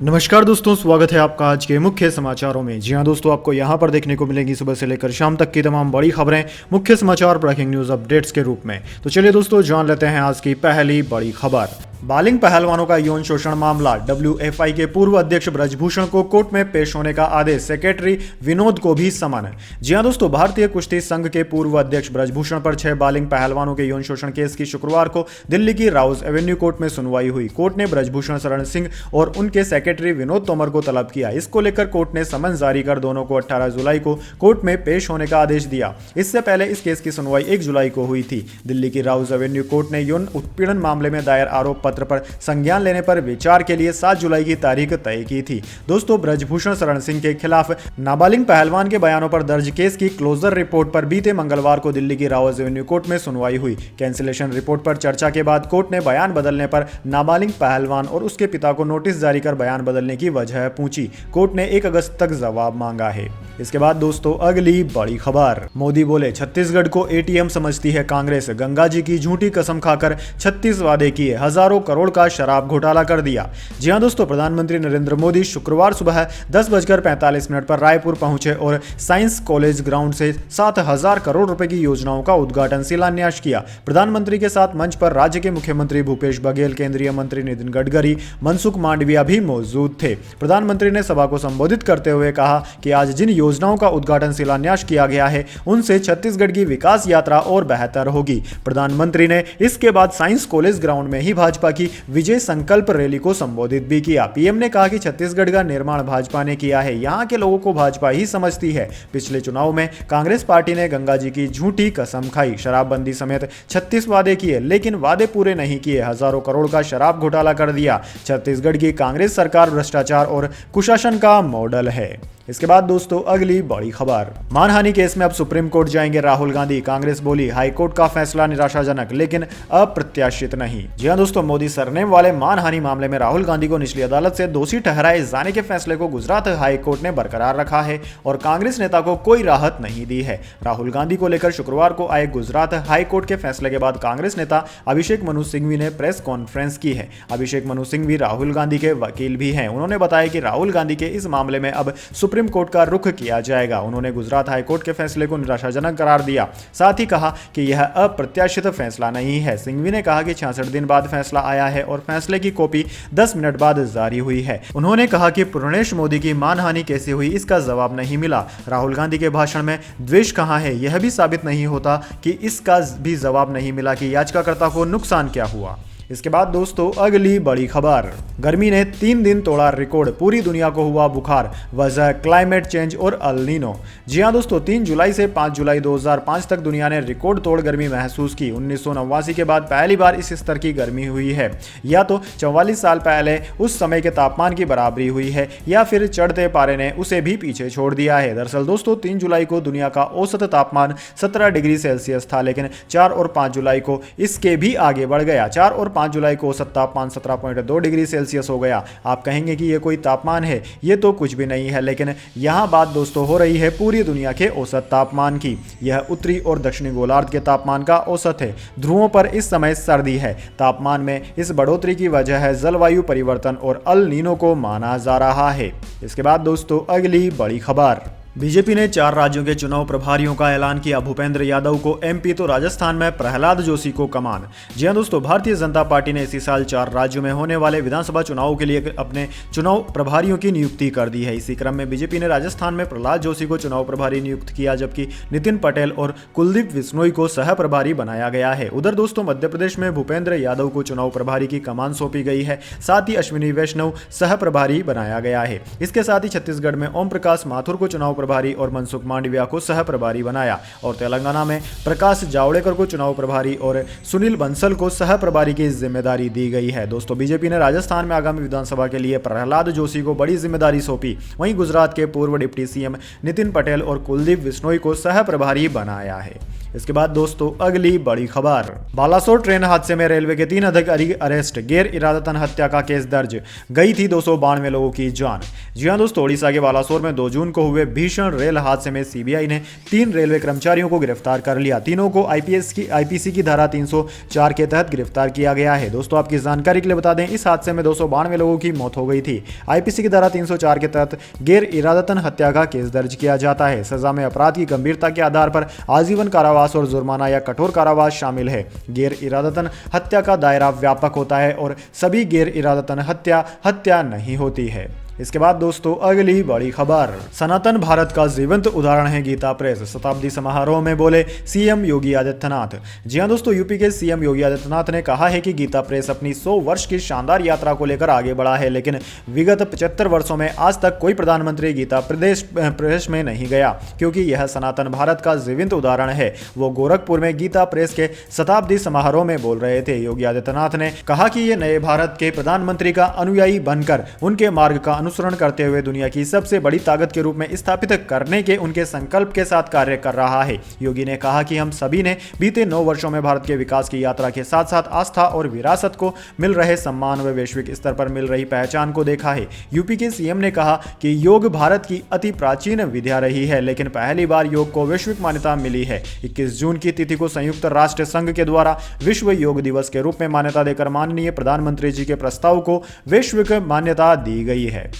नमस्कार दोस्तों, स्वागत है आपका आज के मुख्य समाचारों में। जी हां दोस्तों, आपको यहां पर देखने को मिलेंगी सुबह से लेकर शाम तक की तमाम बड़ी खबरें मुख्य समाचार ब्रेकिंग न्यूज अपडेट्स के रूप में। तो चलिए दोस्तों, जान लेते हैं आज की पहली बड़ी खबर। बालिंग पहलवानों का यौन शोषण मामला, डब्ल्यूएफआई के पूर्व अध्यक्ष ब्रजभूषण को कोर्ट में पेश होने का आदेश, सेक्रेटरी विनोद को भी समन। जी हां दोस्तों, भारतीय कुश्ती संघ के पूर्व अध्यक्ष ब्रजभूषण पर 6 बालिंग पहलवानों के यौन शोषण केस की शुक्रवार को दिल्ली की राउज एवेन्यू कोर्ट में सुनवाई हुई। कोर्ट ने ब्रजभूषण शरण सिंह और उनके सेक्रेटरी विनोद तोमर को तलब किया। इसको लेकर कोर्ट ने समन जारी कर दोनों को 18 जुलाई को कोर्ट में पेश होने का आदेश दिया। इससे पहले इस केस की सुनवाई 1 जुलाई को हुई थी। दिल्ली की राउज एवेन्यू कोर्ट ने यौन उत्पीड़न मामले में दायर आरोप पत्र पर संज्ञान लेने पर विचार के लिए 7 जुलाई की तारीख तय की थी। दोस्तों, ब्रजभूषण शरण सिंह के खिलाफ नाबालिग पहलवान के बयानों पर दर्ज केस की क्लोजर रिपोर्ट पर बीते मंगलवार को दिल्ली की राउज एवेन्यू कोर्ट में सुनवाई हुई। कैंसिलेशन रिपोर्ट पर चर्चा के बाद कोर्ट ने बयान बदलने पर नाबालिग पहलवान और उसके पिता को नोटिस जारी कर बयान बदलने की वजह पूछी। कोर्ट ने 1 अगस्त तक जवाब मांगा है। इसके बाद दोस्तों, अगली बड़ी खबर। मोदी बोले, छत्तीसगढ़ को एटीएम समझती है कांग्रेस। गंगा जी की झूठी कसम खाकर 36 वादे किए, हजारों करोड़ का शराब घोटाला कर दिया। जी हां दोस्तों, प्रधानमंत्री नरेंद्र मोदी शुक्रवार सुबह 10:45 पर रायपुर पहुंचे और साइंस कॉलेज ग्राउंड से 7,000 करोड़ रुपए की योजनाओं का उद्घाटन शिलान्यास किया। प्रधानमंत्री के साथ मंच पर राज्य के मुख्यमंत्री भूपेश बघेल, केंद्रीय मंत्री नितिन गडकरी, मनसुख मांडविया भी मौजूद थे। प्रधानमंत्री ने सभा को संबोधित करते हुए कहा कि आज जिन योजनाओं का उद्घाटन शिलान्यास किया गया है, उनसे छत्तीसगढ़ की विकास यात्रा और बेहतर होगी। प्रधानमंत्री ने इसके बाद साइंस कॉलेज ग्राउंड में ही भाजपा की विजय संकल्प रैली को संबोधित भी किया। पीएम ने कहा कि छत्तीसगढ़ का निर्माण भाजपा ने किया है, यहां के लोगों को भाजपा ही समझती है। पिछले चुनाव में कांग्रेस पार्टी ने गंगा जी की झूठी कसम खाई, शराबबंदी समेत 36 वादे किए, लेकिन वादे पूरे नहीं किए, हजारों करोड़ का शराब घोटाला कर दिया। छत्तीसगढ़ की कांग्रेस सरकार भ्रष्टाचार और कुशासन का मॉडल है। इसके बाद दोस्तों, अगली बड़ी खबर। मानहानि केस में अब सुप्रीम कोर्ट जाएंगे राहुल गांधी। कांग्रेस बोली, हाईकोर्ट का फैसला निराशाजनक लेकिन अप्रत्याशित नहीं। जी हां दोस्तों, मोदी सरनेम वाले मानहानि मामले में राहुल गांधी को निचली अदालत से दोषी ठहराए जाने के फैसले को गुजरात हाईकोर्ट ने बरकरार रखा है और कांग्रेस नेता को कोई राहत नहीं दी है। राहुल गांधी को लेकर शुक्रवार को आए गुजरात हाईकोर्ट के फैसले के बाद कांग्रेस नेता अभिषेक मनु सिंघवी ने प्रेस कॉन्फ्रेंस की है। अभिषेक मनु सिंघवी राहुल गांधी के वकील भी हैं। उन्होंने बताया कि राहुल गांधी के इस मामले में अब सुप्रीम कोर्ट का रुख किया जाएगा। उन्होंने गुजरात हाईकोर्ट के फैसले को निराशाजनक करार दिया। साथ ही कहा कि यह अप्रत्याशित फैसला नहीं है। सिंघवी ने कहा कि 66 दिन बाद फैसला आया है और फैसले की कॉपी 10 मिनट बाद जारी हुई है। उन्होंने कहा कि पूर्णेश मोदी की मानहानि कैसे हुई, इसका जवाब नहीं मिला। राहुल गांधी के भाषण में द्वेष कहां है, यह भी साबित नहीं होता कि इसका भी जवाब नहीं मिला कि याचिकाकर्ता को नुकसान क्या हुआ। इसके बाद दोस्तों, अगली बड़ी खबर। गर्मी ने 3 दिन तोड़ा रिकॉर्ड, पूरी दुनिया को हुआ बुखार, वजह क्लाइमेट चेंज और अल नीनो। जी हां दोस्तों, 3 जुलाई से 5 जुलाई 2005 तक दुनिया ने रिकॉर्ड तोड़ गर्मी महसूस की। 1989 के बाद पहली बार इस स्तर की गर्मी हुई है। या तो 44 साल पहले उस समय के तापमान की बराबरी हुई है, या फिर चढ़ते पारे ने उसे भी पीछे छोड़ दिया है। दरअसल दोस्तों, 3 जुलाई को दुनिया का औसत तापमान 17 डिग्री सेल्सियस था, लेकिन 4 और 5 जुलाई को इसके भी आगे बढ़ गया। 4 और 5 जुलाई को औसत तापमान 17.2 डिग्री सेल्सियस हो गया। आप कहेंगे कि ये कोई तापमान है, ये तो कुछ भी नहीं है, लेकिन यहाँ बात दोस्तों हो रही है पूरी दुनिया के औसत तापमान की। यह उत्तरी और दक्षिणी गोलार्ध के तापमान का औसत है। ध्रुवों पर इस समय सर्दी है। तापमान में इस बढ़ोतरी की वजह है जलवायु परिवर्तन और अल नीनो को माना जा रहा है। इसके बाद दोस्तों, अगली बड़ी खबर। बीजेपी ने 4 राज्यों के चुनाव प्रभारियों का ऐलान किया। भूपेंद्र यादव को एमपी तो राजस्थान में प्रहलाद जोशी को कमान। जी हां दोस्तों, भारतीय जनता पार्टी ने इसी साल 4 राज्यों में होने वाले विधानसभा चुनावों के लिए अपने चुनाव प्रभारियों की नियुक्ति कर दी है। इसी क्रम में बीजेपी ने राजस्थान में प्रहलाद जोशी को चुनाव प्रभारी नियुक्त किया, जबकि नितिन पटेल और कुलदीप बिश्नोई को सह प्रभारी बनाया गया है। उधर दोस्तों, मध्य प्रदेश में भूपेंद्र यादव को चुनाव प्रभारी की कमान सौंपी गई है। साथ ही अश्विनी वैष्णव सह प्रभारी बनाया गया है। इसके साथ ही छत्तीसगढ़ में ओम प्रकाश माथुर को चुनाव प्रभारी और मनसुख मांडविया को सह प्रभारी बनाया, और तेलंगाना में प्रकाश जावड़ेकर को चुनाव प्रभारी और सुनील बंसल को सह प्रभारी की जिम्मेदारी दी गई है। दोस्तों, बीजेपी ने राजस्थान में आगामी विधानसभा के लिए प्रहलाद जोशी को बड़ी जिम्मेदारी सौंपी। वहीं गुजरात के पूर्व डिप्टी सीएम नितिन पटेल और कुलदीप बिश्नोई को सह प्रभारी बनाया है। इसके बाद दोस्तों अगली बड़ी खबर, बालासोर ट्रेन हादसे में रेलवे के 3 अधिकारी अरेस्ट, गैर इरादतन हत्या का केस दर्ज, गई थी 292 लोगों की जान। जी हां दोस्तों, ओडिशा के बालासोर में 2 जून को हुए भीषण रेल हादसे में सीबीआई ने 3 रेलवे कर्मचारियों को गिरफ्तार कर लिया। तीनों को आईपीसी की धारा 304 के तहत गिरफ्तार किया गया है। दोस्तों आपकी जानकारी के लिए बता दें, इस हादसे में 292 लोगों की मौत हो गई थी। आईपीसी की धारा 304 के तहत गैर इरादतन हत्या का केस दर्ज किया जाता है। सजा में अपराध की गंभीरता के आधार पर आजीवन कारावास और जुर्माना या कठोर कारावास शामिल है। गैर इरादतन हत्या का दायरा व्यापक होता है और सभी गैर इरादतन हत्या नहीं होती है। इसके बाद दोस्तों अगली बड़ी खबर, सनातन भारत का जीवंत उदाहरण है गीता प्रेस, शताब्दी समारोह में बोले सीएम योगी आदित्यनाथ। जी हां दोस्तों, यूपी के सीएम योगी आदित्यनाथ ने कहा है कि गीता प्रेस अपनी 100 वर्ष की शानदार यात्रा को लेकर आगे बढ़ा है, लेकिन विगत 75 वर्षों में आज तक कोई प्रधानमंत्री गीता प्रेस में नहीं गया, क्योंकि यह सनातन भारत का जीवंत उदाहरण है। वो गोरखपुर में गीता प्रेस के शताब्दी समारोह में बोल रहे थे। योगी आदित्यनाथ ने कहा कि ये नए भारत के प्रधानमंत्री का अनुयायी बनकर उनके मार्ग का अनुसरण करते हुए दुनिया की सबसे बड़ी ताकत के रूप में स्थापित करने के उनके संकल्प के साथ कार्य कर रहा है। योगी ने कहा कि हम सभी ने बीते 9 वर्षों में भारत के विकास की यात्रा के साथ साथ आस्था और विरासत को मिल रहे सम्मान व वैश्विक स्तर पर मिल रही पहचान को देखा है। यूपी के सीएम ने कहा कि योग भारत की अति प्राचीन विद्या रही है, लेकिन पहली बार योग को वैश्विक मान्यता मिली है। 21 जून की तिथि को संयुक्त राष्ट्र संघ के द्वारा विश्व योग दिवस के रूप में मान्यता देकर माननीय प्रधानमंत्री जी के प्रस्ताव को वैश्विक मान्यता दी गई है।